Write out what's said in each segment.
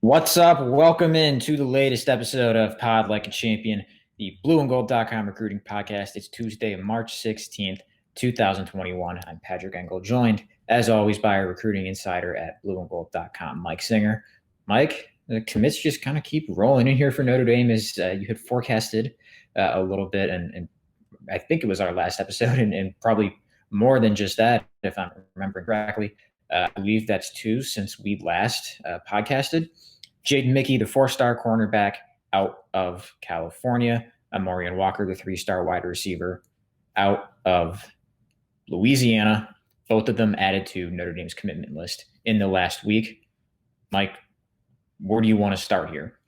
What's up? Welcome in to the latest episode of Pod Like a Champion, the blueandgold.com recruiting podcast. It's Tuesday, March 16th, 2021. I'm Patrick Engel, joined as always by our recruiting insider at blueandgold.com, Mike Singer. Mike, the commits just kind of keep rolling in here for Notre Dame as you had forecasted a little bit. And I think it was our last episode, and probably more than just that, if I'm remembering correctly. I believe that's two since we last podcasted. Jaden Mickey, the four-star cornerback out of California. Amorian Walker, the three-star wide receiver out of Louisiana. Both of them added to Notre Dame's commitment list in the last week. Mike, where do you want to start here?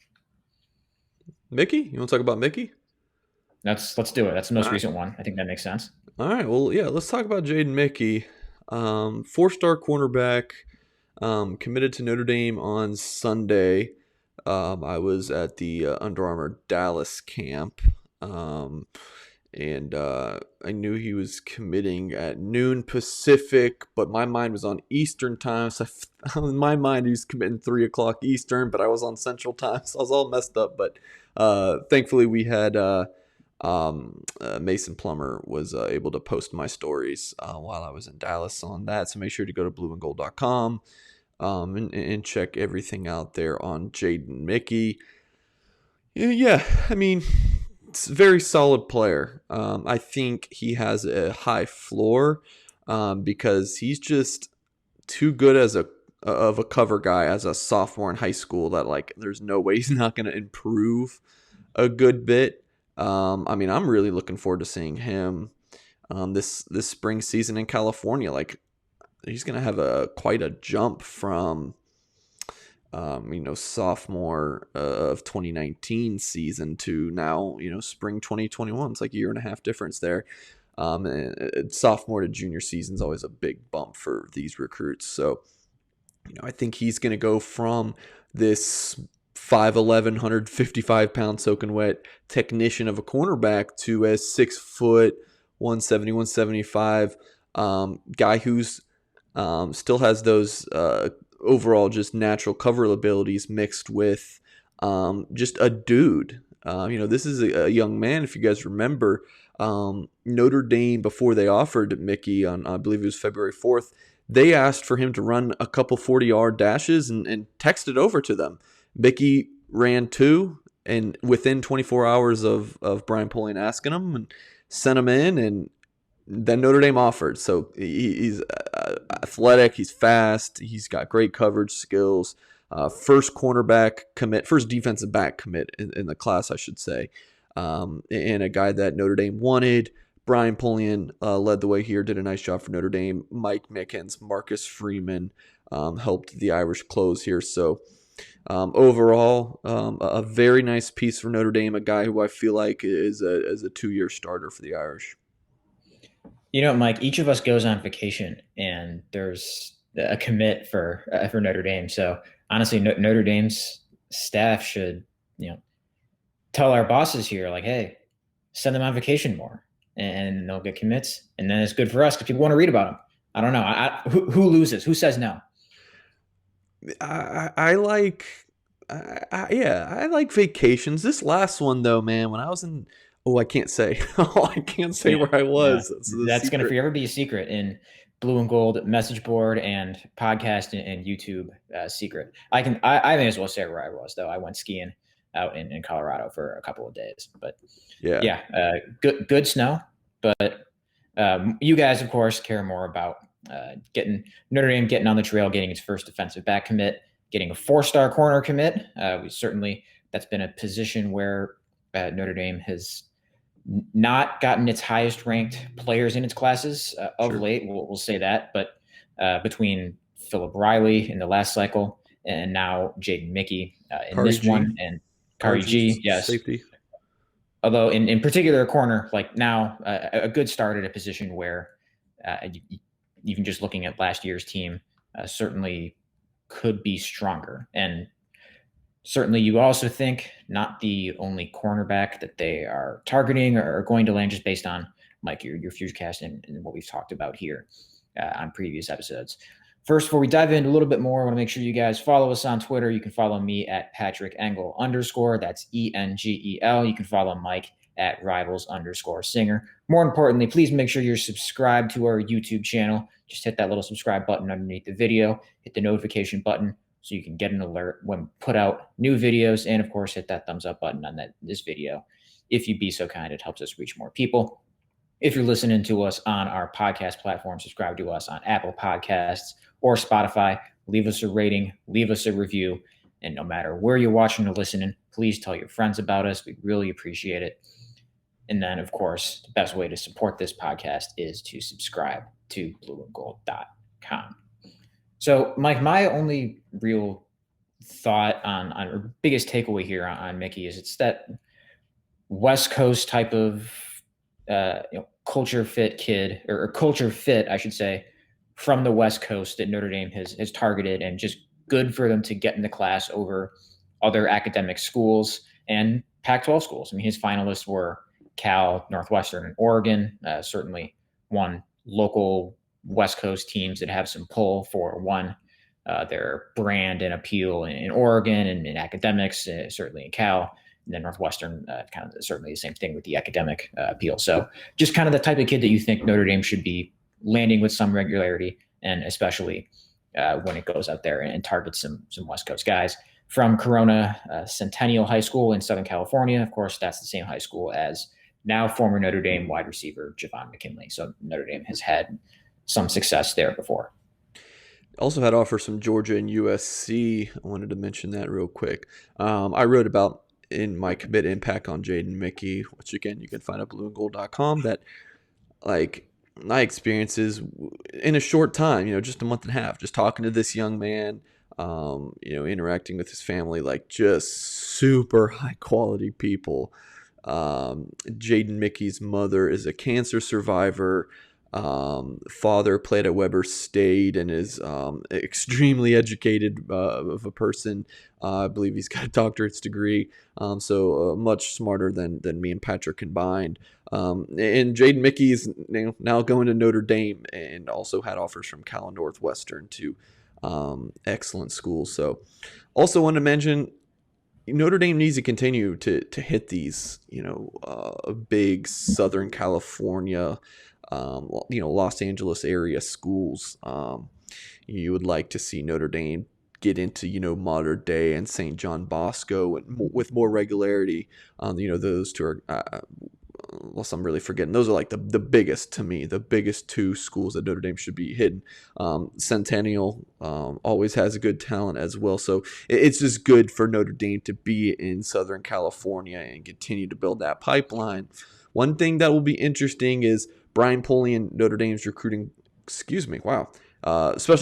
Mickey? You want to talk about Mickey? Let's do it. That's the All most right. recent one. I think that makes sense. All right. Well, yeah, let's talk about Jaden Mickey. Four-star cornerback, committed to Notre Dame on Sunday. I was at the Under Armour Dallas camp, and I knew he was committing at noon Pacific, but my mind was on Eastern time. So in my mind, he was committing 3 o'clock Eastern, but I was on Central time, so I was all messed up. But thankfully, we had Mason Plummer was able to post my stories while I was in Dallas on that. So make sure to go to blueandgold.com and check everything out there on Jaden Mickey. Yeah, I mean, it's a very solid player. I think he has a high floor because he's just too good as a cover guy as a sophomore in high school that like there's no way he's not going to improve a good bit. I mean, I'm really looking forward to seeing him this spring season in California. Like, he's going to have quite a jump from sophomore of 2019 season to now, spring 2021. It's like a year and a half difference there. And sophomore to junior season is always a big bump for these recruits. So, I think he's going to go from this 5'11", 155-pound soaking wet technician of a cornerback to a 6 foot, 170, 175 guy who's still has those overall just natural cover abilities mixed with just a dude. This is a young man, if you guys remember. Notre Dame, before they offered Mickey on, I believe it was February 4th, they asked for him to run a couple 40-yard dashes and texted over to them. Mickey ran two, and within 24 hours of Brian Polian asking him, and sent him in, and then Notre Dame offered. So he's athletic, he's fast, he's got great coverage skills. First cornerback commit, first defensive back commit in the class, I should say, and a guy that Notre Dame wanted. Brian Polian led the way here, did a nice job for Notre Dame. Mike Mickens, Marcus Freeman helped the Irish close here. So overall, a very nice piece for Notre Dame, a guy who I feel like is a 2-year starter for the Irish. Mike, each of us goes on vacation, and there's a commit for Notre Dame. So honestly, Notre Dame's staff should tell our bosses here, like, hey, send them on vacation more, and they'll get commits, and then it's good for us because people want to read about them. I don't know. Who loses? Who says no? I like, yeah, I like vacations. This last one though, man, when I was in, I can't say, I can't say Yeah, where I yeah. was. That's the That's going to secret. forever be a secret in Blue and Gold message board and podcast and YouTube secret. I may as well say where I was though. I went skiing out in Colorado for a couple of days, but Yeah, yeah, good snow. But you guys, of course, care more about getting Notre Dame getting on the trail, getting its first defensive back commit, getting a four-star corner commit. We certainly that's been a position where Notre Dame has not gotten its highest ranked players in its classes of sure. late. We'll say that, but between Philip Riley in the last cycle and now Jaden Mickey in Kari this G, one, and Kari Kari G, G's yes. safety. Although in particular, a corner like now a good start at a position where even just looking at last year's team certainly could be stronger. And certainly, you also think not the only cornerback that they are targeting or going to land just based on like your future cast and what we've talked about here on previous episodes. First, before we dive into a little bit more, I want to make sure you guys follow us on Twitter. You can follow me at Patrick Engel _. That's ENGEL. You can follow Mike at Rivals _Singer. More importantly, please make sure you're subscribed to our YouTube channel. Just hit that little subscribe button underneath the video. Hit the notification button so you can get an alert when we put out new videos. And of course, hit that thumbs up button on this video. If you'd be so kind, it helps us reach more people. If you're listening to us on our podcast platform, subscribe to us on Apple Podcasts or Spotify. Leave us a rating, leave us a review. And no matter where you're watching or listening, please tell your friends about us. We really appreciate it. And then, of course, the best way to support this podcast is to subscribe to blueandgold.com. So, Mike, my only real thought on or biggest takeaway here on Mickey is it's that West Coast type of culture fit kid, or culture fit, I should say, from the West Coast that Notre Dame has targeted, and just good for them to get in the class over other academic schools and Pac-12 schools. I mean, his finalists were Cal, Northwestern, and Oregon. Certainly one local West Coast teams that have some pull for their brand and appeal in Oregon and in academics, certainly in Cal. And then Northwestern, kind of certainly the same thing with the academic appeal. So just kind of the type of kid that you think Notre Dame should be landing with some regularity, and especially when it goes out there and targets some West Coast guys. From Corona Centennial High School in Southern California. Of course, that's the same high school as now former Notre Dame wide receiver Javon McKinley. So Notre Dame has had some success there before. Also had offers from Georgia and USC. I wanted to mention that real quick. I wrote about in my commit impact on Jaden Mickey, which again you can find at blueandgold.com, that like my experiences in a short time, just a month and a half, just talking to this young man, interacting with his family, like just super high quality people. Jaden Mickey's mother is a cancer survivor. Father played at Weber State and is extremely educated of a person. I believe he's got a doctorate's degree, so much smarter than me and Patrick combined. And Jaden Mickey is now going to Notre Dame, and also had offers from Cal and Northwestern, to excellent schools. So also want to mention, Notre Dame needs to continue to hit these, big Southern California, Los Angeles area schools. You would like to see Notre Dame get into, Mater Dei and St. John Bosco and with more regularity. Those two are, unless I'm really forgetting, those are like the biggest, to me, the biggest two schools that Notre Dame should be hitting. Centennial always has a good talent as well. So it's just good for Notre Dame to be in Southern California and continue to build that pipeline. One thing that will be interesting is Brian Polian, Notre Dame's special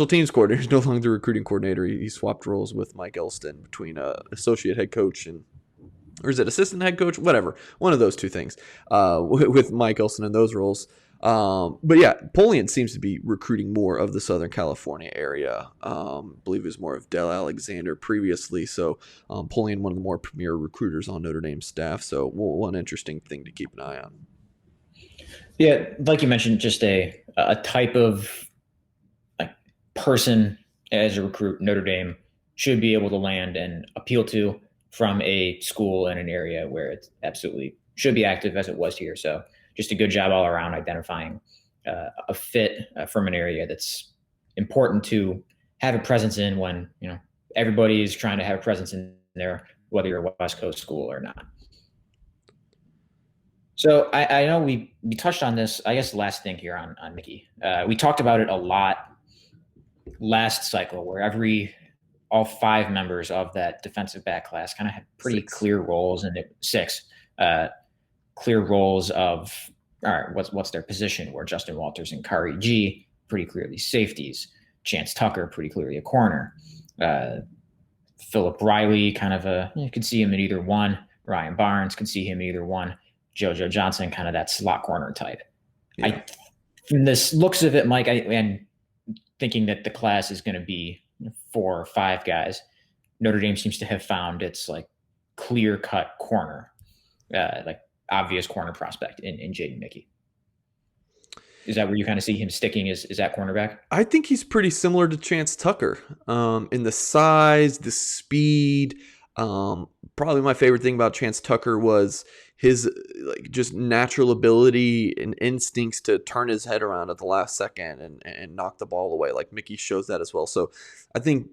teams coordinator, is no longer the recruiting coordinator. He swapped roles with Mike Elston between associate head coach or is it assistant head coach? Whatever. One of those two things with Mike Elston in those roles. But yeah, Polian seems to be recruiting more of the Southern California area. I believe it was more of Del Alexander previously. So Polian, one of the more premier recruiters on Notre Dame's staff. So one interesting thing to keep an eye on. Yeah, like you mentioned, just a type of person as a recruit Notre Dame should be able to land and appeal to from a school in an area where it absolutely should be active as it was here. So just a good job all around identifying a fit from an area that's important to have a presence in when, everybody is trying to have a presence in there, whether you're a West Coast school or not. So I know we touched on this, I guess, the last thing here on Mickey. We talked about it a lot last cycle, where all five members of that defensive back class kind of had pretty clear roles, and clear roles of, all right, what's their position, where Justin Walters and Kari G pretty clearly safeties, Chance Tucker pretty clearly a corner, Philip Riley kind of you could see him in either one, Ryan Barnes could see him in either one, JoJo Johnson kind of that slot corner type. Yeah. From this looks of it, Mike, and thinking that the class is going to be 4 or 5 guys, Notre Dame seems to have found its like clear-cut corner, like obvious corner prospect in Jaden Mickey. Is that where you kind of see him sticking? Is that cornerback? I think he's pretty similar to Chance Tucker in the size, the speed. Probably my favorite thing about Chance Tucker was his like just natural ability and instincts to turn his head around at the last second and knock the ball away. Like Mickey shows that as well. So I think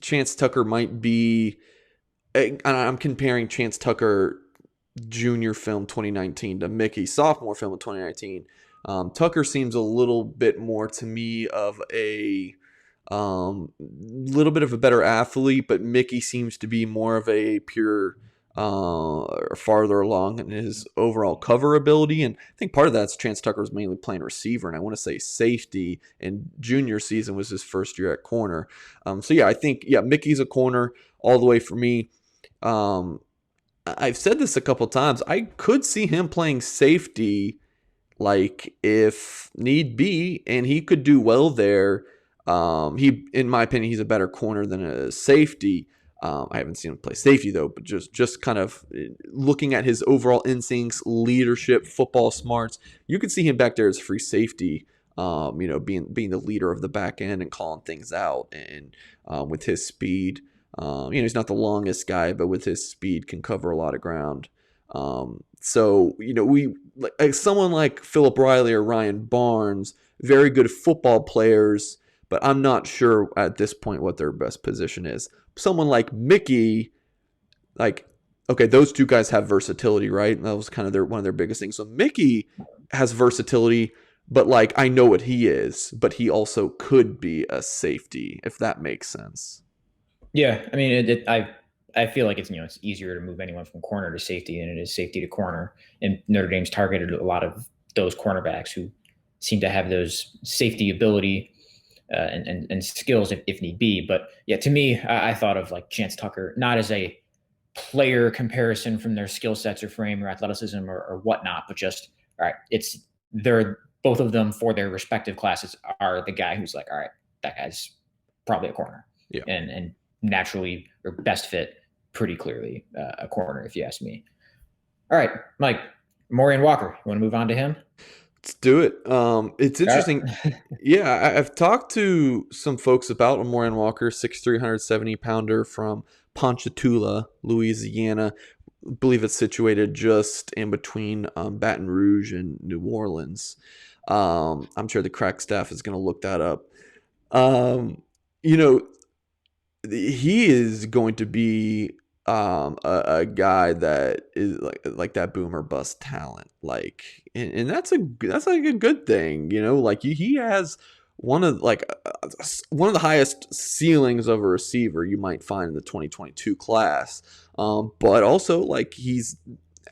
Chance Tucker might be. And I'm comparing Chance Tucker junior film 2019 to Mickey sophomore film in 2019. Tucker seems a little bit more to me of a little bit of a better athlete, but Mickey seems to be more of a pure or farther along in his overall cover ability. And I think part of that's Chance Tucker was mainly playing receiver, and I want to say safety. And junior season was his first year at corner. So yeah, I think Mickey's a corner all the way for me. I've said this a couple times. I could see him playing safety, like if need be, and he could do well there. In my opinion, he's a better corner than a safety. I haven't seen him play safety though, but just kind of looking at his overall instincts, leadership, football smarts, you could see him back there as free safety. Being the leader of the back end and calling things out, and with his speed. He's not the longest guy, but with his speed can cover a lot of ground. Someone like Philip Riley or Ryan Barnes, very good football players, but I'm not sure at this point what their best position is. Someone like Mickey, okay, those two guys have versatility, right? And that was kind of one of their biggest things. So Mickey has versatility, but I know what he is, but he also could be a safety, if that makes sense. Yeah, I mean, I feel like it's easier to move anyone from corner to safety than it is safety to corner. And Notre Dame's targeted a lot of those cornerbacks who seem to have those safety ability and skills if need be. But yeah, to me, I thought of like Chance Tucker not as a player comparison from their skill sets or frame or athleticism or whatnot, but just all right, they're both of them for their respective classes are the guy who's like, all right, that guy's probably a corner. Yeah. And naturally or best fit pretty clearly a corner, if you ask me. All right, Mike, Morian Walker, you want to move on to him? Let's do it. It's interesting. Yeah, I've talked to some folks about Morian Walker, 6'3", 170-pounder from Ponchatoula, Louisiana. I believe it's situated just in between Baton Rouge and New Orleans. I'm sure the crack staff is going to look that up. He is going to be a guy that is like that boomer bust talent, and that's like a good thing, he has one of the highest ceilings of a receiver you might find in the 2022 class, but also he's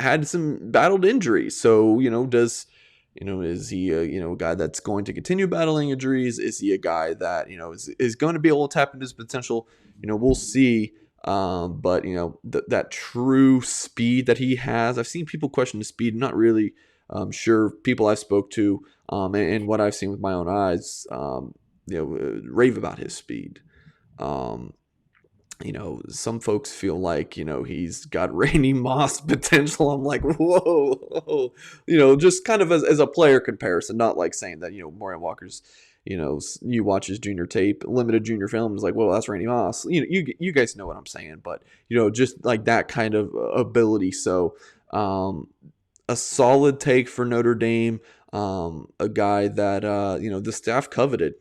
had some battled injuries, so is he a guy that's going to continue battling injuries? Is he a guy that is going to be able to tap into his potential? We'll see. But that true speed that he has, I've seen people question his speed. I'm not really sure. People I've spoke to and what I've seen with my own eyes, rave about his speed. Some folks feel like he's got Randy Moss potential. I'm like, whoa, just kind of as a player comparison, not like saying that Morian Walker's. You watch his junior tape, limited junior film, is like, well, that's Randy Moss. You guys know what I'm saying, but just like that kind of ability. So, a solid take for Notre Dame. A guy that the staff coveted.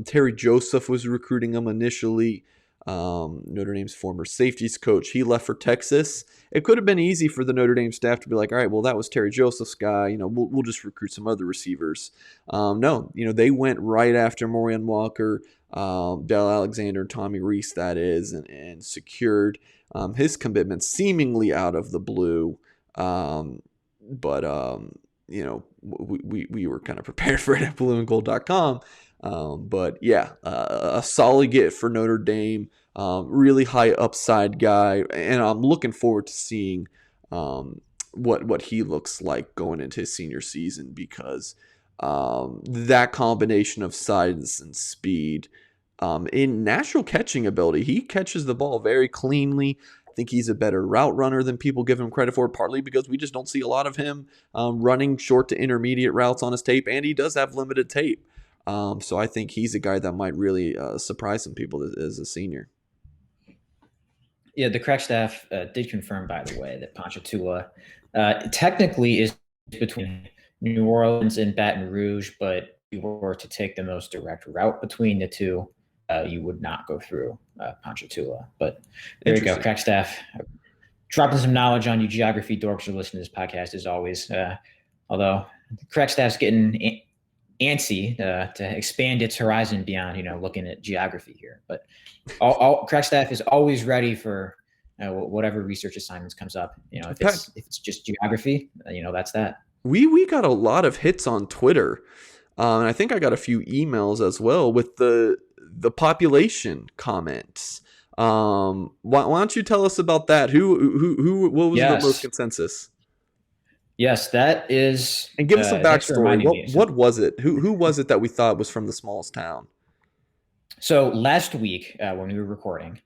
Terry Joseph was recruiting him initially. Notre Dame's former safeties coach. He left for Texas. It could have been easy for the Notre Dame staff to be like, all right, well, that was Terry Joseph's guy. We'll just recruit some other receivers. No, they went right after Morian Walker, Dale Alexander, Tommy Reese, that is, and secured his commitment seemingly out of the blue. But we were kind of prepared for it at blueandgold.com. But yeah, a solid get for Notre Dame. Really high upside guy, and I'm looking forward to seeing what he looks like going into his senior season, because that combination of size and speed, in natural catching ability, he catches the ball very cleanly, I think he's a better route runner than people give him credit for, partly because we just don't see a lot of him running short to intermediate routes on his tape, and he does have limited tape. So I think he's a guy that might really surprise some people as a senior. Yeah, the crack staff did confirm, by the way, that Ponchatoula technically is between New Orleans and Baton Rouge, but if you were to take the most direct route between the two, you would not go through Ponchatoula. But there you go, crack staff. Dropping some knowledge on you geography dorks who listen to this podcast as always. Although crack staff's getting antsy to expand its horizon beyond, looking at geography here. But all crack staff is always ready for whatever research assignments comes up. If it's just geography, that's that. We got a lot of hits on Twitter, and I think I got a few emails as well with the population comments. Why don't you tell us about that? Who what was the most consensus? Yes, that is. And give us some backstory. What was it? Who was it that we thought was from the smallest town? So last week when we were recording,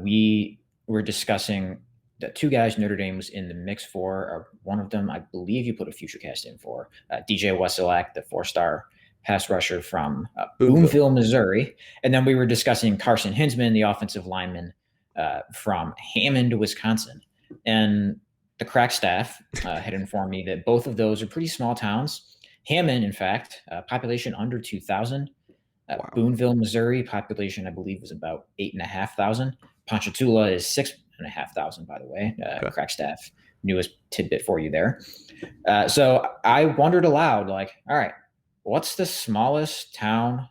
we were discussing the two guys Notre Dame was in the mix for. One of them, I believe you put a future cast in for, DJ Wesolak, the 4-star pass rusher from Boonville, Missouri. And then we were discussing Carson Hinsman, the offensive lineman from Hammond, Wisconsin. And the crack staff had informed me that both of those are pretty small towns. Hammond, in fact, population under 2,000. Wow. Boonville, Missouri, population, I believe, was about 8,500. Ponchatoula is 6,500, by the way. Okay. Crack staff, newest tidbit for you there. So I wondered aloud, all right, what's the smallest town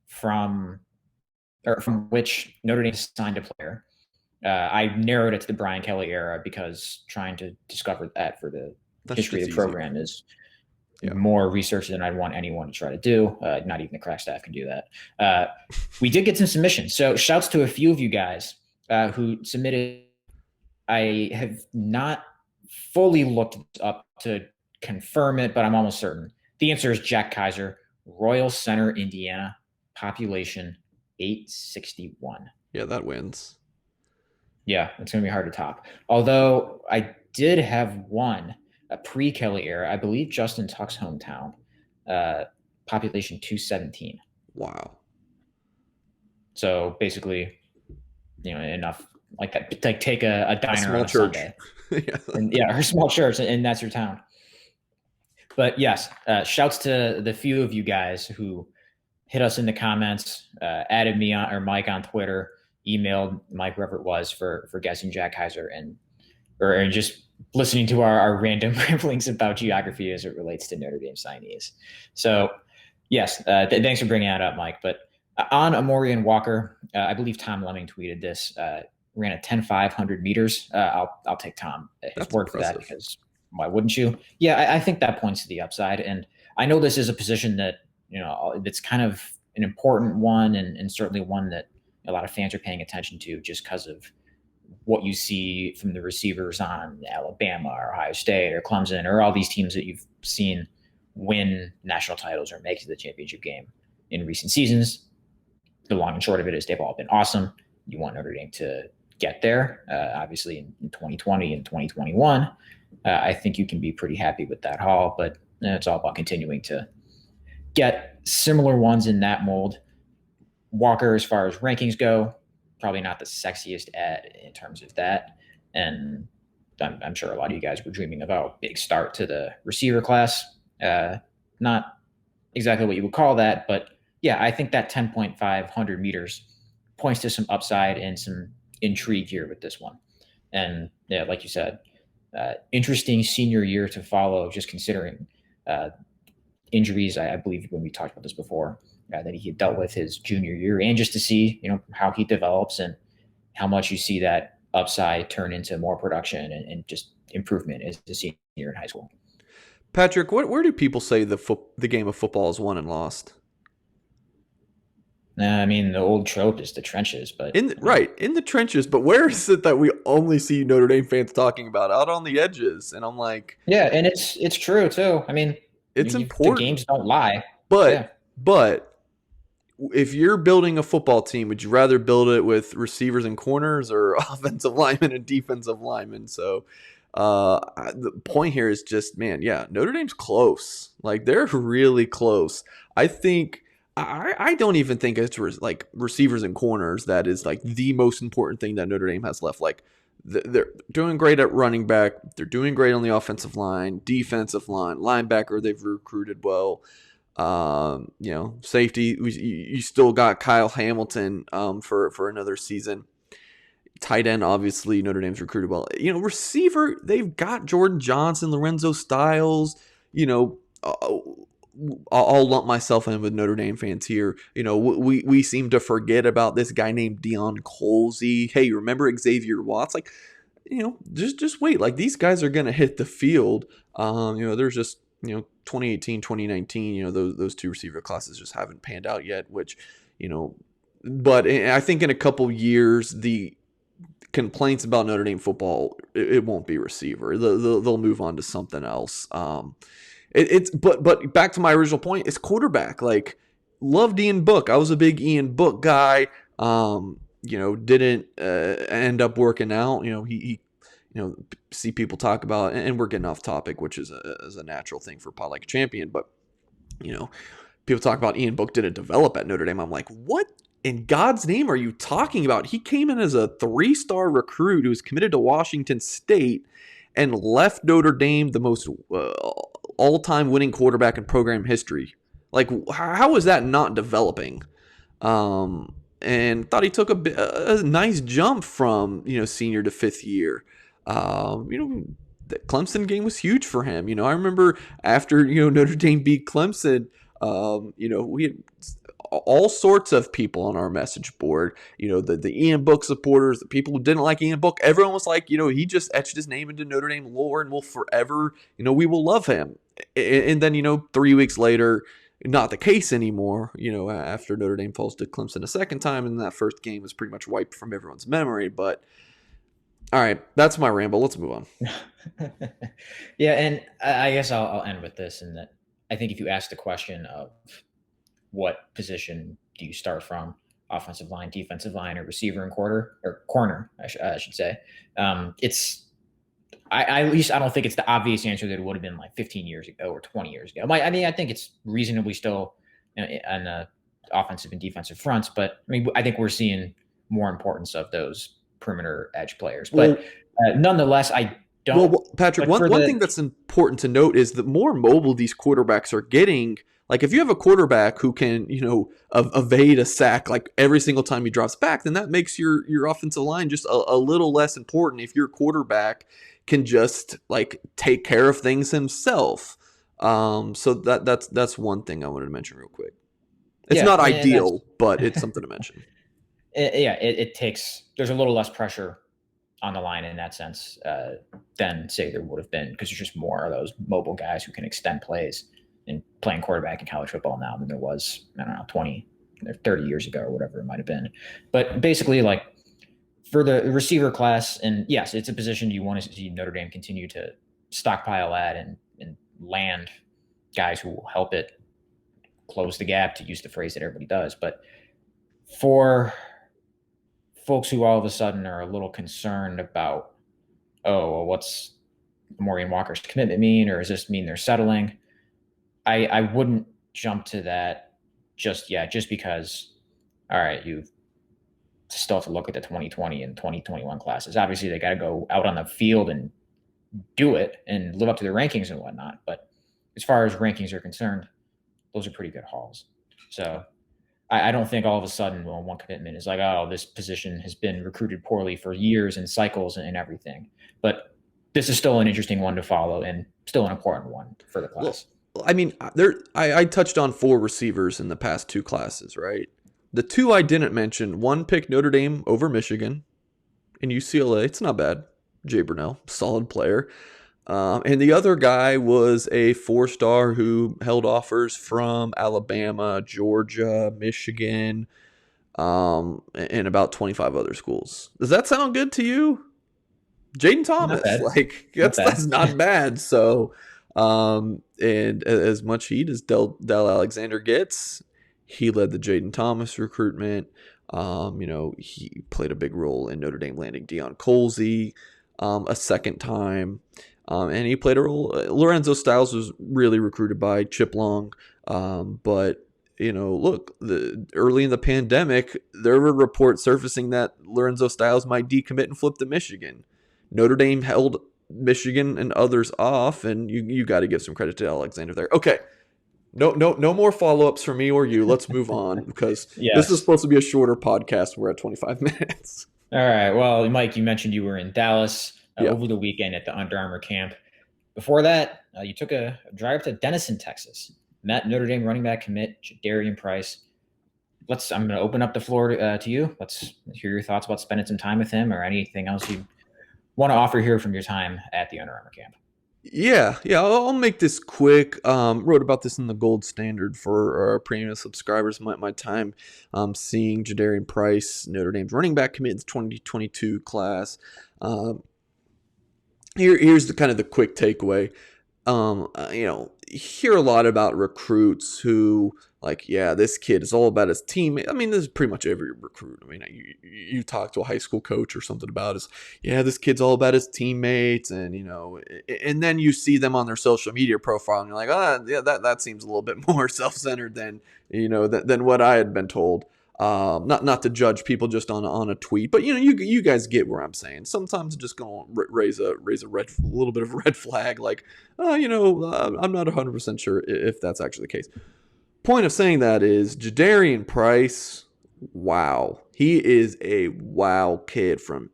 from which Notre Dame signed a player? I narrowed it to the Brian Kelly era because trying to discover that for the history of the program is more research than I'd want anyone to try to do. Not even the crack staff can do that. We did get some submissions. So shouts to a few of you guys who submitted. I have not fully looked up to confirm it, but I'm almost certain. The answer is Jack Kaiser, Royal Center, Indiana, population 861. Yeah, that wins. Yeah, it's going to be hard to top. Although I did have one, a pre-Kelly era, I believe Justin Tuck's hometown, population 217. Wow. So basically, enough like that, like take a diner on a Sunday. Her small church, and that's your town. But yes, shouts to the few of you guys who hit us in the comments, added me or Mike on Twitter, emailed Mike, whoever it was, for guessing Jack Kaiser and just listening to our random ramblings about geography as it relates to Notre Dame signees. So yes, thanks for bringing that up, Mike. But on Amorian Walker, I believe Tom Lemming tweeted this, ran a 10.5 100 meters. I'll take Tom his word for that, because why wouldn't you? Yeah, I think that points to the upside. And I know this is a position that, it's kind of an important one and certainly one that a lot of fans are paying attention to just because of what you see from the receivers on Alabama or Ohio State or Clemson or all these teams that you've seen win national titles or make it to the championship game in recent seasons. The long and short of it is they've all been awesome. You want Notre Dame to get there, obviously in 2020 and 2021. I think you can be pretty happy with that haul, but it's all about continuing to get similar ones in that mold. Walker, as far as rankings go, probably not the sexiest ad in terms of that. And I'm sure a lot of you guys were dreaming about a big start to the receiver class. Not exactly what you would call that, but yeah, I think that 10.5 100 meters points to some upside and some intrigue here with this one. And yeah, like you said, interesting senior year to follow, just considering injuries. I believe when we talked about this before, that he had dealt with his junior year, and just to see, how he develops and how much you see that upside turn into more production and just improvement as a senior in high school. Patrick, where do people say the game of football is won and lost? I mean, the old trope is the trenches, but in the trenches. But where is it that we only see Notre Dame fans talking about? Out on the edges, and I'm like, yeah, and it's true too. I mean, it's important. The games don't lie, but if you're building a football team, would you rather build it with receivers and corners or offensive linemen and defensive linemen? So the point here is just, man, yeah, Notre Dame's close. Like they're really close. I think I don't even think it's like receivers and corners that is like the most important thing that Notre Dame has left. Like they're doing great at running back. They're doing great on the offensive line, defensive line, linebacker. They've recruited well. Safety. You still got Kyle Hamilton for another season. Tight end, obviously, Notre Dame's recruited well. Receiver, they've got Jordan Johnson, Lorenzo Styles. I'll lump myself in with Notre Dame fans here. We seem to forget about this guy named Deion Colsey. Hey, remember Xavier Watts? Like, just wait. Like these guys are gonna hit the field. There's just 2018, 2019. Those two receiver classes just haven't panned out yet. Which, but I think in a couple years the complaints about Notre Dame football, it won't be receiver. They'll move on to something else. But back to my original point, it's quarterback. Like, loved Ian Book. I was a big Ian Book guy. Didn't end up working out. He see people talk about, and we're getting off topic, which is a natural thing for Pod Like a Champion. But people talk about Ian Book didn't develop at Notre Dame. I'm like, what in God's name are you talking about? He came in as a 3-star recruit who was committed to Washington State and left Notre Dame the most all-time winning quarterback in program history. Like, how is that not developing? And thought he took a nice jump from senior to fifth year. The Clemson game was huge for him. I remember after Notre Dame beat Clemson, we had all sorts of people on our message board. The Ian Book supporters, the people who didn't like Ian Book. Everyone was like, he just etched his name into Notre Dame lore and will forever, we will love him. And then 3 weeks later, not the case anymore. After Notre Dame falls to Clemson a second time, and that first game was pretty much wiped from everyone's memory. But all right, that's my ramble. Let's move on. Yeah, and I guess I'll end with this, in that I think if you ask the question of what position do you start from, offensive line, defensive line, or receiver and corner, I should say, it's at least I don't think it's the obvious answer that it would have been like 15 years ago or 20 years ago. I think it's reasonably still on the offensive and defensive fronts, but I think we're seeing more importance of those perimeter edge players. But nonetheless, I don't. Well, Patrick, one thing that's important to note is the more mobile these quarterbacks are getting. Like, if you have a quarterback who can, evade a sack like every single time he drops back, then that makes your offensive line just a little less important if your quarterback can just like take care of things himself. So that's one thing I wanted to mention real quick. It's not ideal, but it's something to mention. It takes, there's a little less pressure on the line in that sense than say there would have been, because there's just more of those mobile guys who can extend plays in playing quarterback in college football now than there was, 20 or 30 years ago or whatever it might have been. But basically, like, for the receiver class, and yes, it's a position you want to see Notre Dame continue to stockpile at and land guys who will help it close the gap, to use the phrase that everybody does. But for folks who all of a sudden are a little concerned about, what's Maureen Walker's commitment mean, or does this mean they're settling? I wouldn't jump to that just yet, just because, all right, you still have to look at the 2020 and 2021 classes. Obviously, they got to go out on the field and do it and live up to their rankings and whatnot. But as far as rankings are concerned, those are pretty good hauls. So I don't think all of a sudden, one commitment is like, this position has been recruited poorly for years and cycles and everything. But this is still an interesting one to follow and still an important one for the class. Well, I touched on 4 receivers in the past 2 classes, right? The 2 I didn't mention, one picked Notre Dame over Michigan and UCLA. It's not bad. Jay Burnell, solid player. And the other guy was a 4-star who held offers from Alabama, Georgia, Michigan, and about 25 other schools. Does that sound good to you? Jaden Thomas, that's not bad. So, and as much heat as Del Alexander gets, He led the Jaden Thomas recruitment. He played a big role in Notre Dame landing Deion Colsey a second time. And he played a role. Lorenzo Styles was really recruited by Chip Long. But, look, early in the pandemic, there were reports surfacing that Lorenzo Styles might decommit and flip to Michigan. Notre Dame held Michigan and others off, and you got to give some credit to Alexander there. Okay. No more follow-ups from me or you. Let's move on because this is Yes. supposed to be a shorter podcast. We're at 25 minutes. All right. Well, Mike, you mentioned you were in Dallas Yeah. over the weekend at the Under Armour camp. Before that, you took a drive to Denison, Texas. Met Notre Dame running back commit Jadarian Price. I'm going to open up the floor to you. Let's hear your thoughts about spending some time with him or anything else you want to offer here from your time at the Under Armour camp. Yeah. I'll make this quick. Wrote about this in the Gold Standard for our premium subscribers. My time seeing Jadarian Price, Notre Dame's running back commit in the 2022 class. Here's the quick takeaway. Hear a lot about recruits who this kid is all about his team. I mean, this is pretty much every recruit. I mean, you talk to a high school coach or something about this kid's all about his teammates, and and then you see them on their social media profile, and you're like, that seems a little bit more self-centered than than what I had been told. Not to judge people just on a tweet, but you guys get where I'm saying. Sometimes just gonna raise a little bit of a red flag, I'm not 100% sure if that's actually the case. Point of saying that is Jadarian Price. Wow, he is a wow kid from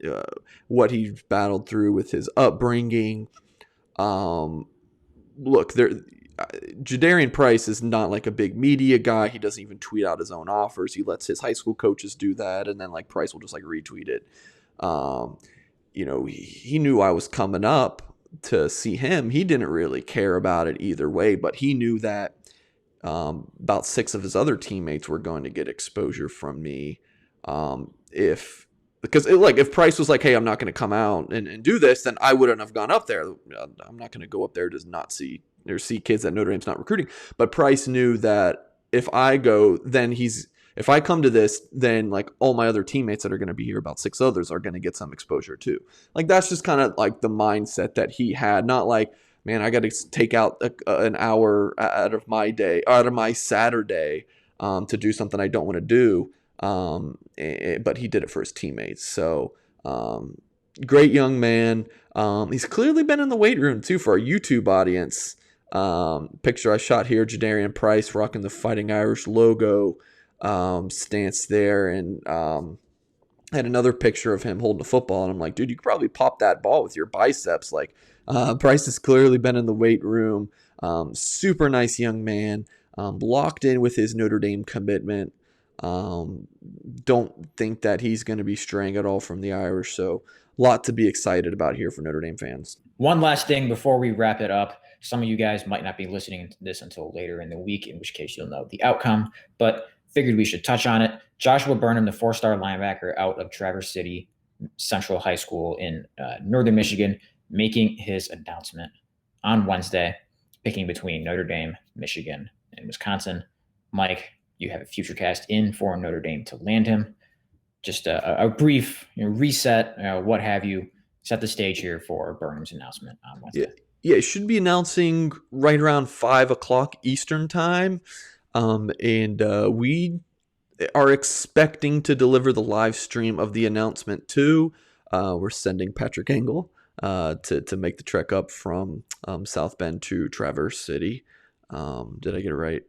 what he's battled through with his upbringing. Look, Jadarian Price is not like a big media guy. He doesn't even tweet out his own offers. He lets his high school coaches do that, and then Price will just retweet it. He knew I was coming up to see him. He didn't really care about it either way, but he knew that about 6 of his other teammates were going to get exposure from me. If Price was like, hey, I'm not going to come out and do this, then I wouldn't have gone up there. I'm not going to go up there to not see kids that Notre Dame's not recruiting. But Price knew that if I go, then if I come to this, then all my other teammates that are going to be here, about 6 others, are going to get some exposure too. That's just kind of the mindset that he had. Not man, I got to take out an hour out of my day, out of my Saturday, to do something I don't want to do. But he did it for his teammates. So great young man. He's clearly been in the weight room too for our YouTube audience. Picture I shot here, Jadarian Price rocking the Fighting Irish logo stance there, and had another picture of him holding a football, and I'm like, dude, you could probably pop that ball with your biceps. Price has clearly been in the weight room. Super nice young man. Locked in with his Notre Dame commitment. Don't think that he's going to be straying at all from the Irish. So a lot to be excited about here for Notre Dame fans. One last thing before we wrap it up. Some of you guys might not be listening to this until later in the week, in which case you'll know the outcome, but figured we should touch on it. Joshua Burnham, the 4-star linebacker out of Traverse City Central High School in northern Michigan, making his announcement on Wednesday, picking between Notre Dame, Michigan, and Wisconsin. Mike, you have a future cast in for Notre Dame to land him. Just a brief reset, what have you. Set the stage here for Burnham's announcement on Wednesday. Yeah, it should be announcing right around 5 o'clock Eastern time. And we are expecting to deliver the live stream of the announcement too. We're sending Patrick Engel to make the trek up from South Bend to Traverse City. Did I get it right?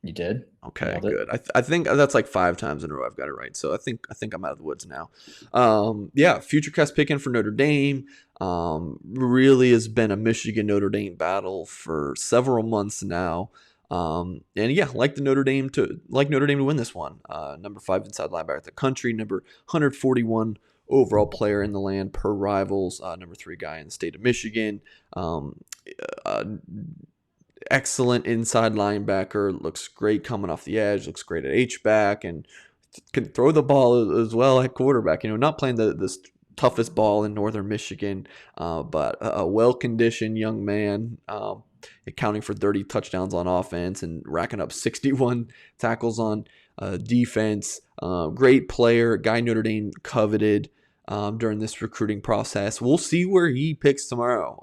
You did. Okay, good. I think that's 5 times in a row I've got it right. So I think I'm out of the woods now. Futurecast picking for Notre Dame. Really has been a Michigan Notre Dame battle for several months now. Like Notre Dame to win this one. Number 5 inside linebacker in the country, number 141 overall player in the land per Rivals, number 3 guy in the state of Michigan. Excellent inside linebacker, looks great coming off the edge, looks great at H-back, and can throw the ball as well at quarterback. Not playing the toughest ball in northern Michigan, but a well-conditioned young man. accounting for 30 touchdowns on offense and racking up 61 tackles on defense. Great player, guy Notre Dame coveted during this recruiting process. We'll see where he picks tomorrow.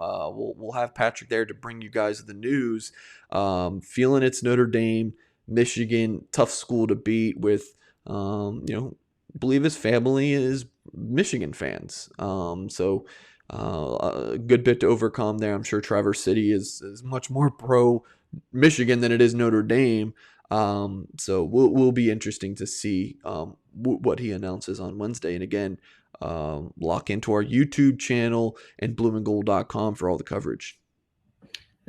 We'll have Patrick there to bring you guys the news. Feeling it's Notre Dame, Michigan, tough school to beat with, believe his family is Michigan fans. So a good bit to overcome there. I'm sure Traverse City is much more pro Michigan than it is Notre Dame. So will be interesting to see what he announces on Wednesday. And again, lock into our YouTube channel and blueandgold.com for all the coverage.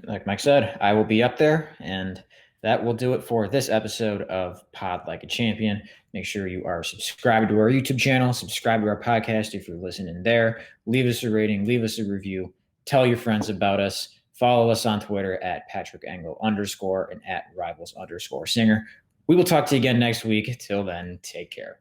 Like Mike said, I will be up there, and that will do it for this episode of Pod Like a Champion. Make sure you are subscribed to our YouTube channel, subscribe to our podcast if you're listening there. Leave us a rating, leave us a review, tell your friends about us. Follow us on Twitter at @PatrickEngel_ and at @Rivals_Singer. We will talk to you again next week. Till then, take care.